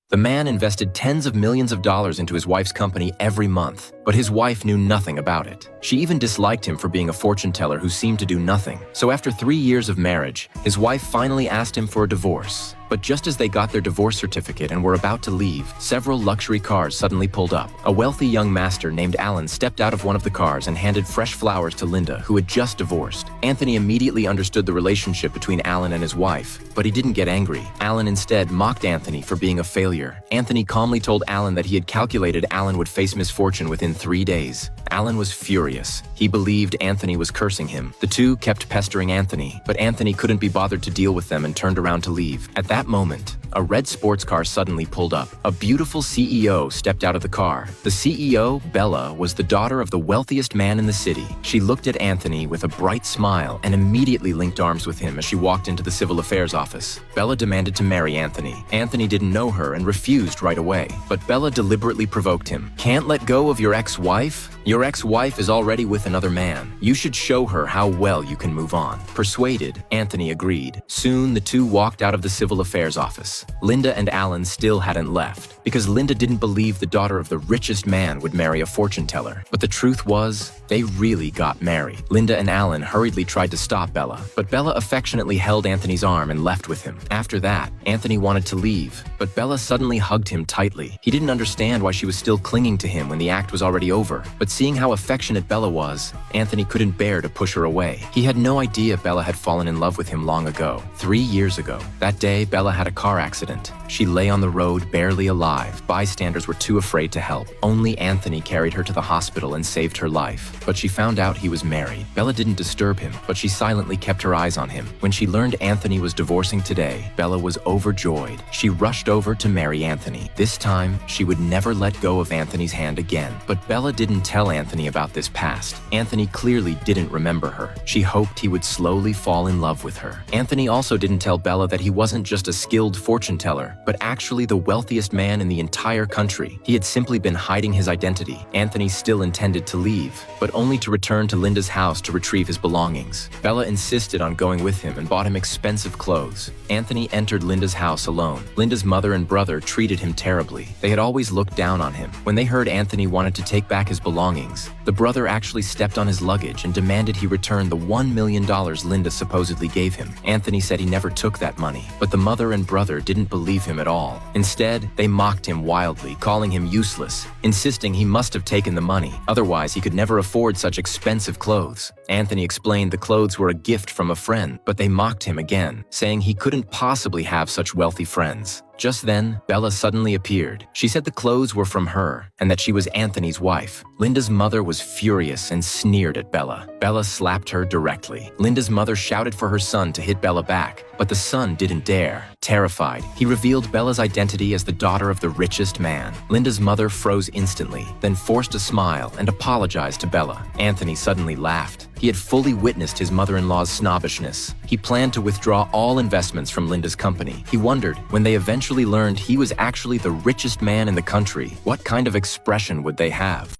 The man invested tens of millions of dollars into his wife's company every month, but his wife knew nothing about it. She even disliked him for being a fortune teller who seemed to do nothing. So after 3 years of marriage, his wife finally asked him for a divorce. But just as they got their divorce certificate and were about to leave, several luxury cars suddenly pulled up. A wealthy young master named Alan stepped out of one of the cars and handed fresh flowers to Linda, who had just divorced. Anthony immediately understood the relationship between Alan and his wife, but he didn't get angry. Alan instead mocked Anthony for being a failure. Anthony calmly told Alan that he had calculated Alan would face misfortune within 3 days. Alan was furious. He believed Anthony was cursing him. The two kept pestering Anthony, but Anthony couldn't be bothered to deal with them and turned around to leave. At that moment, a red sports car suddenly pulled up. A beautiful CEO stepped out of the car. The CEO, Bella, was the daughter of the wealthiest man in the city. She looked at Anthony with a bright smile and immediately linked arms with him as she walked into the civil affairs office. Bella demanded to marry Anthony. Anthony didn't know her and refused right away, but Bella deliberately provoked him. "Can't let go of your ex-wife? Your ex-wife is already with another man. You should show her how well you can move on." Persuaded, Anthony agreed. Soon, the two walked out of the civil affairs office. Linda and Alan still hadn't left, because Linda didn't believe the daughter of the richest man would marry a fortune teller. But the truth was, they really got married. Linda and Alan hurriedly tried to stop Bella, but Bella affectionately held Anthony's arm and left with him. After that, Anthony wanted to leave, but Bella suddenly hugged him tightly. He didn't understand why she was still clinging to him when the act was already over, but seeing how affectionate Bella was, Anthony couldn't bear to push her away. He had no idea Bella had fallen in love with him long ago, 3 years ago. That day, Bella had a car accident. She lay on the road barely alive. Bystanders were too afraid to help. Only Anthony carried her to the hospital and saved her life. But she found out he was married. Bella didn't disturb him, but she silently kept her eyes on him. When she learned Anthony was divorcing today, Bella was overjoyed. She rushed over to marry Anthony. This time, she would never let go of Anthony's hand again. But Bella didn't tell Anthony about this past. Anthony clearly didn't remember her. She hoped he would slowly fall in love with her. Anthony also didn't tell Bella that he wasn't just a skilled fortune teller, but actually the wealthiest man in the entire country. He had simply been hiding his identity. Anthony still intended to leave, but only to return to Linda's house to retrieve his belongings. Bella insisted on going with him and bought him expensive clothes. Anthony entered Linda's house alone. Linda's mother and brother treated him terribly. They had always looked down on him. When they heard Anthony wanted to take back his belongings, the brother actually stepped on his luggage and demanded he return the $1 million Linda supposedly gave him. Anthony said he never took that money, but the mother and brother didn't believe him at all. Instead, they mocked him wildly, calling him useless, insisting he must have taken the money, otherwise he could never afford such expensive clothes. Anthony explained the clothes were a gift from a friend, but they mocked him again, saying he couldn't possibly have such wealthy friends. Just then, Bella suddenly appeared. She said the clothes were from her and that she was Anthony's wife. Linda's mother was furious and sneered at Bella. Bella slapped her directly. Linda's mother shouted for her son to hit Bella back, but the son didn't dare. Terrified, he revealed Bella's identity as the daughter of the richest man. Linda's mother froze instantly, then forced a smile and apologized to Bella. Anthony suddenly laughed. He had fully witnessed his mother-in-law's snobbishness. He planned to withdraw all investments from Linda's company. He wondered, when they eventually learned he was actually the richest man in the country, what kind of expression would they have?